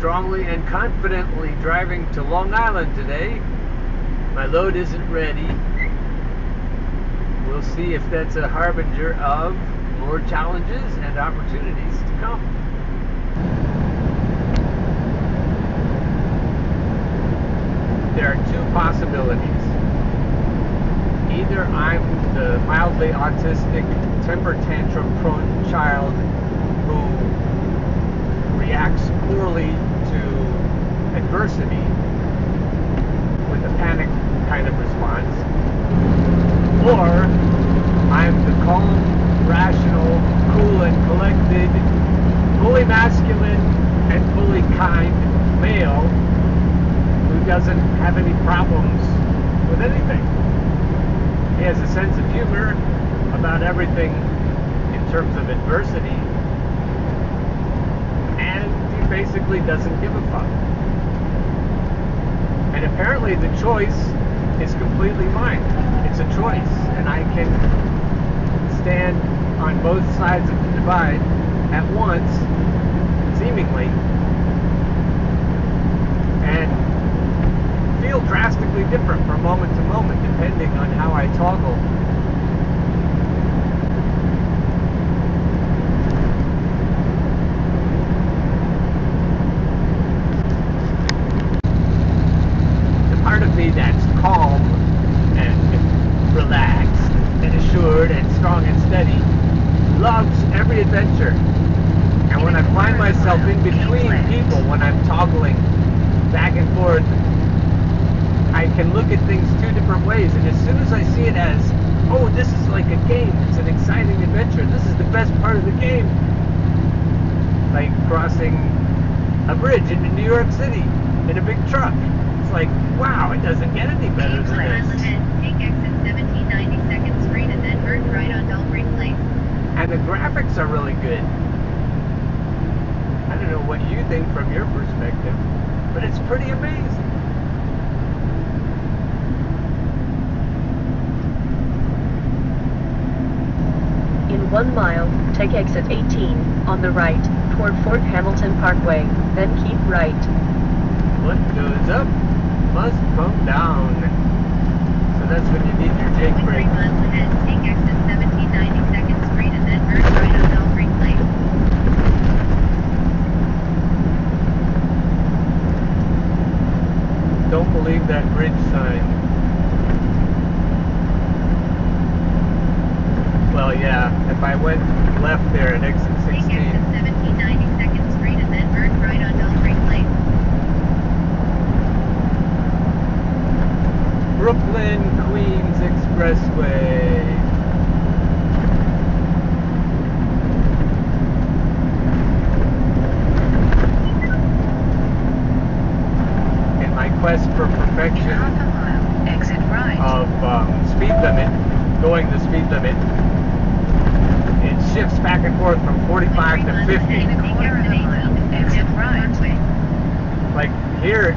strongly and confidently driving to Long Island today. My load isn't ready. We'll see if that's a harbinger of more challenges and opportunities to come. There are two possibilities. Either I'm the mildly autistic, temper tantrum prone child who reacts poorly to adversity with a panic kind of response, or I'm the calm, rational, cool and collected, fully masculine and fully kind male who doesn't have any problems with anything. He has a sense of humor about everything in terms of adversity, and he basically doesn't give a fuck. And apparently the choice is completely mine. It's a choice, and I can stand on both sides of the divide at once, seemingly, and feel drastically different from moment to moment depending on how I toggle. The part of me that's calm and relaxed and assured and strong and steady loves every adventure. And when I find myself in between people, when I'm toggling back and forth, I can look at things two different ways, and as soon as I see it as, oh, this is like a game, it's an exciting adventure, this is the best part of the game, like crossing a bridge into New York City in a big truck. It's like, wow, it doesn't get any better than this. Take exit 1790 2nd Street and then turn right on Belgrade Place. And the graphics are really good. I don't know what you think from your perspective, but it's pretty amazing. In 1 mile, take exit 18 on the right toward Fort Hamilton Parkway, then keep right. What goes up must come down. So that's when you need your Jake brake. 3 miles ahead, take exit 1790 2nd Street and then turn right on Belgrade Place. Don't believe that bridge sign. Well, yeah, if I went left there at exit 16. Take exit 1790 2nd Street and then turn right on Belgrade Place. Brooklyn Queens Expressway. In my quest for perfection Exit right. of speed limit, going the speed limit, it shifts back and forth from 45 to 50. Exit right. Like here,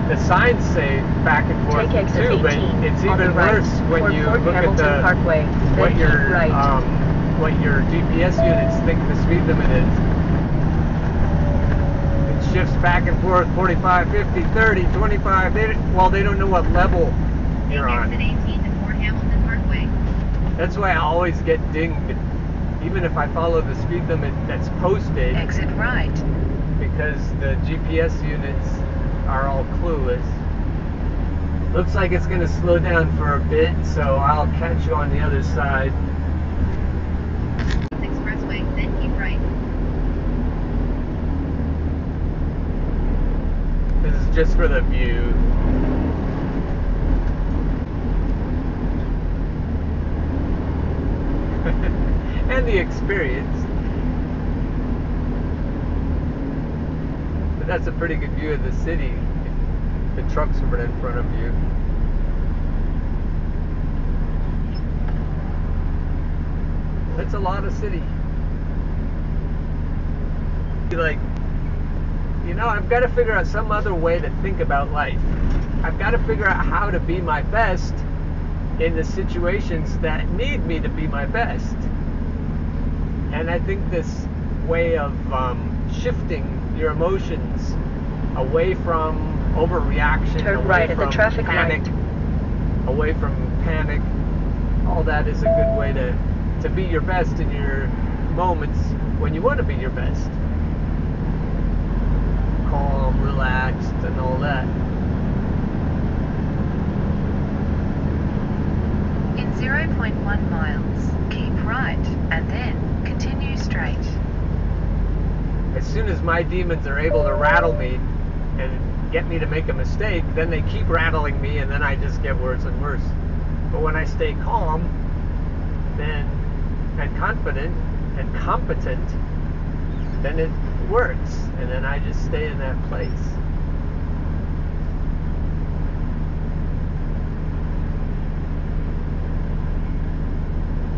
the signs say back and forth Take exit too, 18 but it's on the even right worse when toward you Fort look Hamilton at Parkway, what then your keep right. what your GPS units think the speed limit is. It shifts back and forth 45, 50, 30, 25. They don't know what level you're Take on. exit 18 to Fort Hamilton Parkway. That's why I always get dinged, even if I follow the speed limit that's posted, Exit right. because the GPS units are all clueless. Looks like it's going to slow down for a bit, so I'll catch you on the other side. Expressway, then keep right. This is just for the view. And the experience. But that's a pretty good view of the city. The trucks are right in front of you. That's a lot of city. Like, you know, I've got to figure out some other way to think about life. I've got to figure out how to be my best in the situations that need me to be my best. And I think this way of shifting your emotions away from overreaction, Turn away right at from the traffic panic, light. away from panic. All that is a good way to be your best in your moments when you want to be your best. Calm, relaxed, and all that. In 0.1 miles, keep right and then continue straight. As soon as my demons are able to rattle me and get me to make a mistake, then they keep rattling me, and then I just get worse and worse. But when I stay calm, then and confident and competent, then it works, and then I just stay in that place.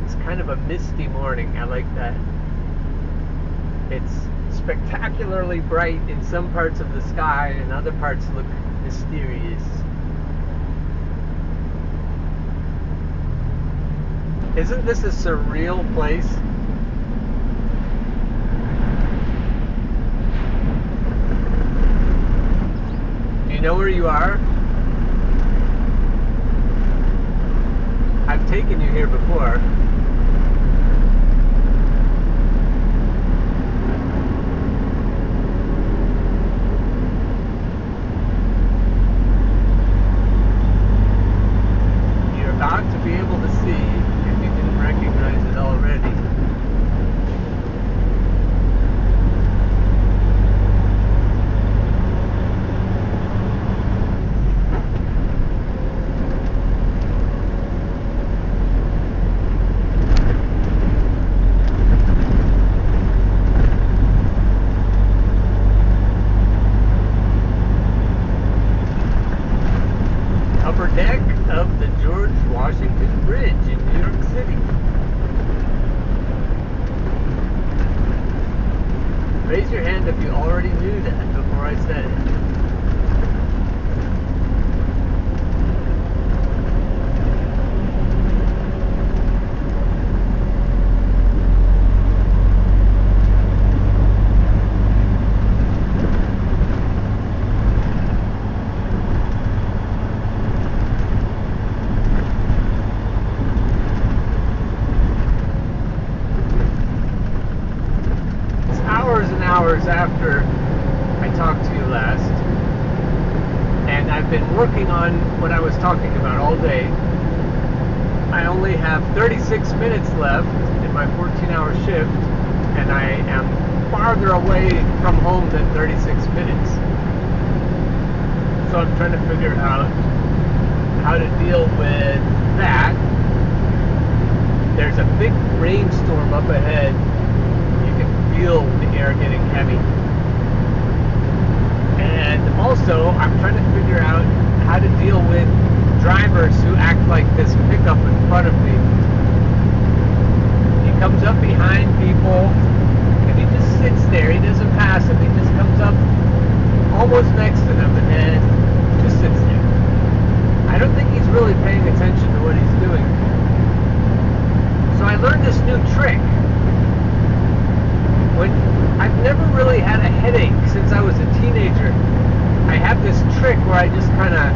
It's kind of a misty morning. I like that. It's spectacularly bright in some parts of the sky, and other parts look mysterious. Isn't this a surreal place? Do you know where you are? I've taken you here before. You're about to be able to see, if you didn't recognize it already, upper deck of the George Washington Bridge in New York City. Raise your hand if you already knew that before I said it. Hours after I talked to you last, and I've been working on what I was talking about all day. I only have 36 minutes left in my 14-hour shift, and I am farther away from home than 36 minutes. So I'm trying to figure out how to deal with that. There's a big rainstorm up ahead. Feel the air getting heavy. And also, I'm trying to figure out how to deal with drivers who act like this pickup in front of me. He comes up behind people, and he just sits there. He doesn't pass them. He just comes up almost next to them, and then just sits there. I don't think he's really paying attention to what he's doing. So I learned this new trick. I've never really had a headache since I was a teenager. I have this trick where I just kind of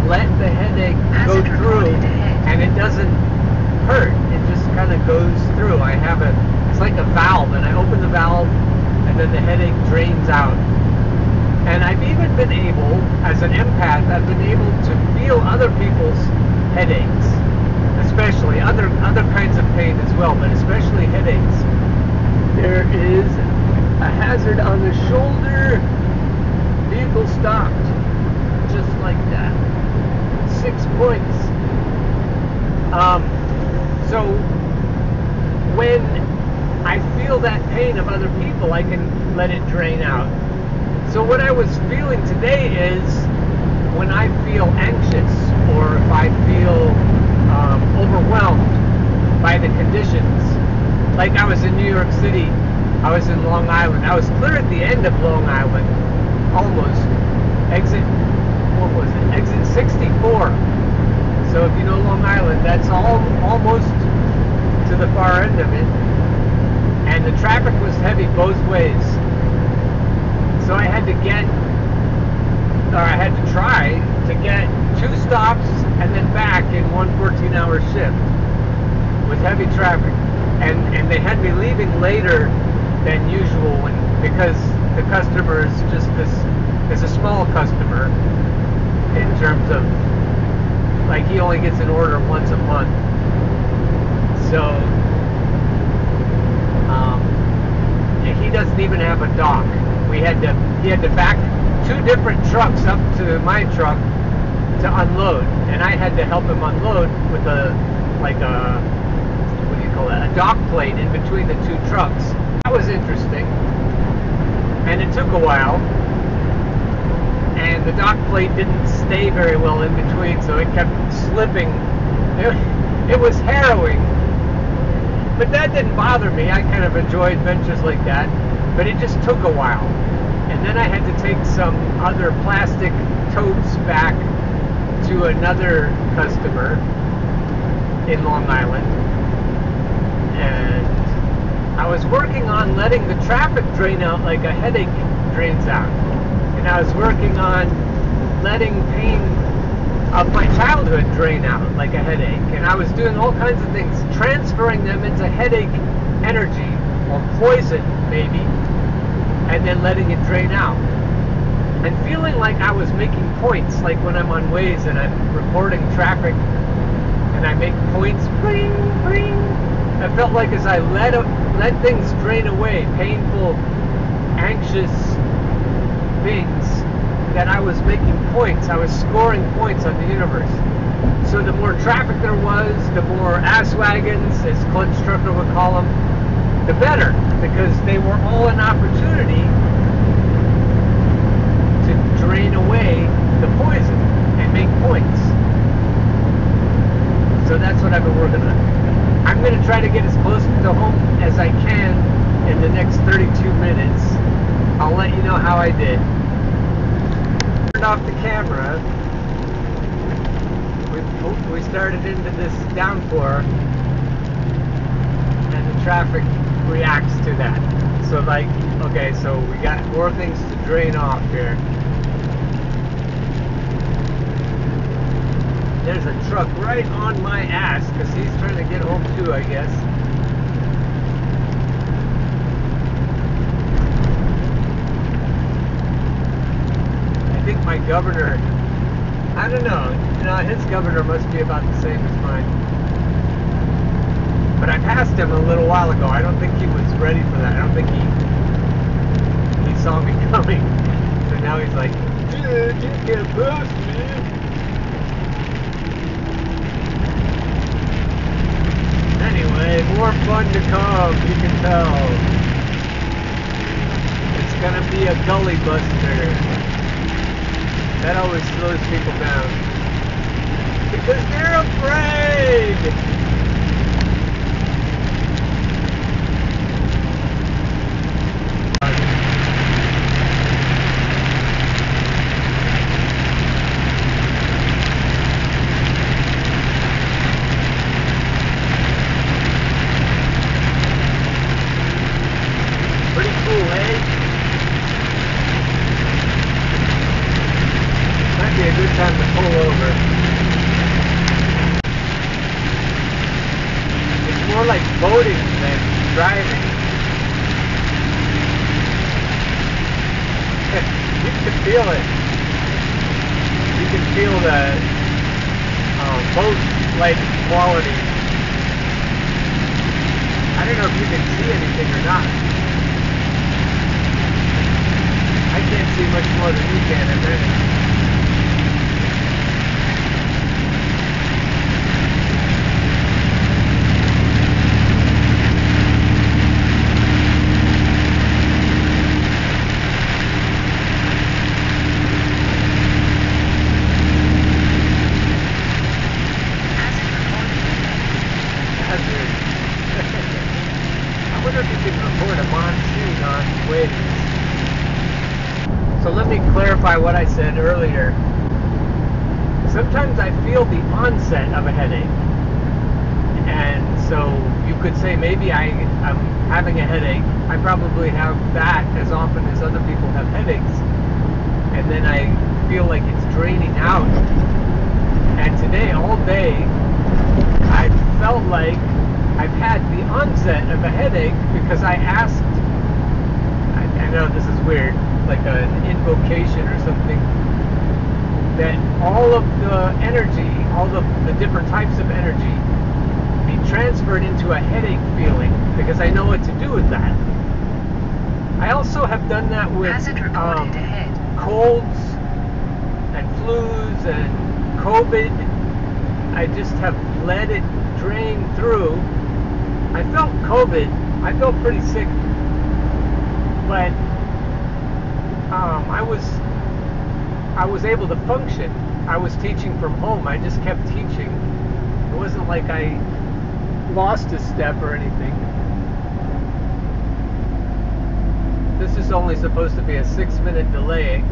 let the headache go through, and it doesn't hurt. It just kind of goes through. It's like a valve, and I open the valve, and then the headache drains out. And I've even been able, as an empath, I've been able to feel other people's headaches, especially other kinds of pain as well, but especially headaches. There is a hazard on the shoulder. Vehicle stopped. Just like that. 6 points. So when I feel that pain of other people, I can let it drain out. So what I was feeling today is when I feel anxious, or if I feel overwhelmed by the conditions. Like I was in New York City, I was in Long Island. I was clear at the end of Long Island, almost. Exit 64. So if you know Long Island, that's almost to the far end of it. And the traffic was heavy both ways. stops and then back in one 14-hour shift with heavy traffic. And they had me leaving later than usual because the customer is just is a small customer in terms of, like, he only gets an order once a month. So he doesn't even have a dock. He had to back 2 different trucks up to my truck to unload, and I had to help him unload with a dock plate in between the 2 trucks. That was interesting, and it took a while, and the dock plate didn't stay very well in between, so it kept slipping. It was harrowing, but that didn't bother me. I kind of enjoy adventures like that, but it just took a while. And then I had to take some other plastic totes back to another customer in Long Island. And I was working on letting the traffic drain out like a headache drains out. And I was working on letting pain of my childhood drain out like a headache. And I was doing all kinds of things, transferring them into headache energy, or poison maybe, and then letting it drain out. And feeling like I was making points, like when I'm on Waze and I'm reporting traffic and I make points, bling, bling. I felt like as I let things drain away, painful, anxious things, that I was making points. I was scoring points on the universe. So the more traffic there was, the more ass wagons, as Clint Strucker would call them, the better, because they were all an opportunity to drain away the poison and make points. So that's what I've been working on. I'm going to try to get as close to home as I can in the next 32 minutes. I'll let you know how I did. Turned off the camera. We started into this downpour, and the traffic reacts to that. So, like, okay, so we got more things to drain off here. There's a truck right on my ass because he's trying to get home too, I guess. I think my governor, I don't know, his governor must be about the same as mine. But I passed him a little while ago. I don't think he was ready for that. I don't think he saw me coming. So now he's like, dude, you can't pass me. Anyway, more fun to come, you can tell. It's gonna be a gully buster. That always slows people down. Because they're afraid! Pretty cool, eh? Might be a good time to pull over. It's more like boating than driving. You can feel it. You can feel the boat-like quality. I don't know if you can see anything or not. I can't see much more than you can, I bet. I wonder if you can record a monsoon on Waze. So let me clarify what I said earlier. Sometimes I feel the onset of a headache. And so you could say maybe I'm having a headache. I probably have that as often as other people have headaches. And then I feel like it's draining out. And today, all day, I felt like I've had the onset of a headache because I asked, I know this is weird, like an invocation or something, that all of the energy, all the different types of energy be transferred into a headache feeling, because I know what to do with that. I also have done that with Hazard reported ahead. colds and flus and COVID. I just have let it drain through. I felt COVID. I felt pretty sick, but I was able to function. I was teaching from home. I just kept teaching. It wasn't like I lost a step or anything. This is only supposed to be a 6-minute delay.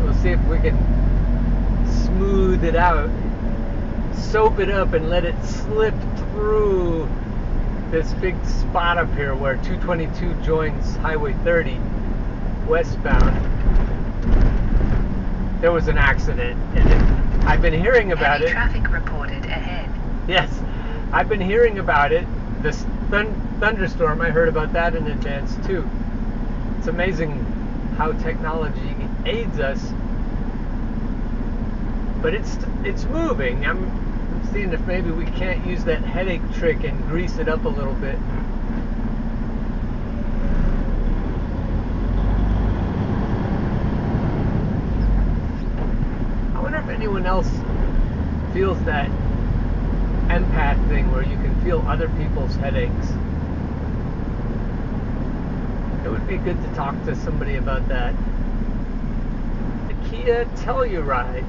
We'll see if we can smooth it out, soap it up, and let it slip through this big spot up here where 222 joins Highway 30 westbound. There was an accident, and I've been hearing about Heavy it. traffic reported ahead. Yes, I've been hearing about it. This thunderstorm, I heard about that in advance too. It's amazing how technology aids us, but it's moving. I'm seeing if maybe we can't use that headache trick and grease it up a little bit. I wonder if anyone else feels that empath thing where you can feel other people's headaches. It would be good to talk to somebody about that. The Kia Telluride.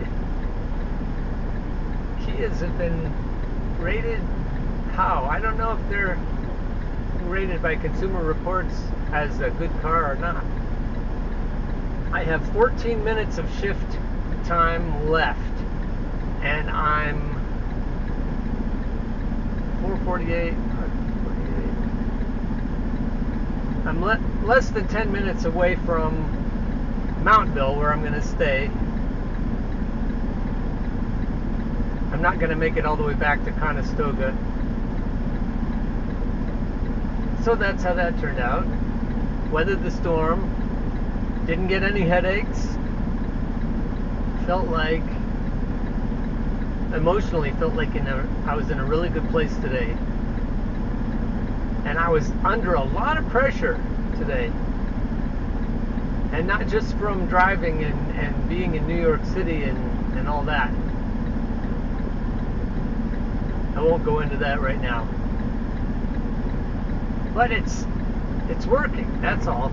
Kias have been rated how? I don't know if they're rated by Consumer Reports as a good car or not. I have 14 minutes of shift time left, and I'm 4:48. I'm less than 10 minutes away from Mountville, where I'm going to stay. I'm not going to make it all the way back to Conestoga. So that's how that turned out. Weathered the storm. Didn't get any headaches. Felt like, emotionally, felt like I was in a really good place today. And I was under a lot of pressure today. And not just from driving and being in New York City and all that. I won't go into that right now. But it's working, that's all.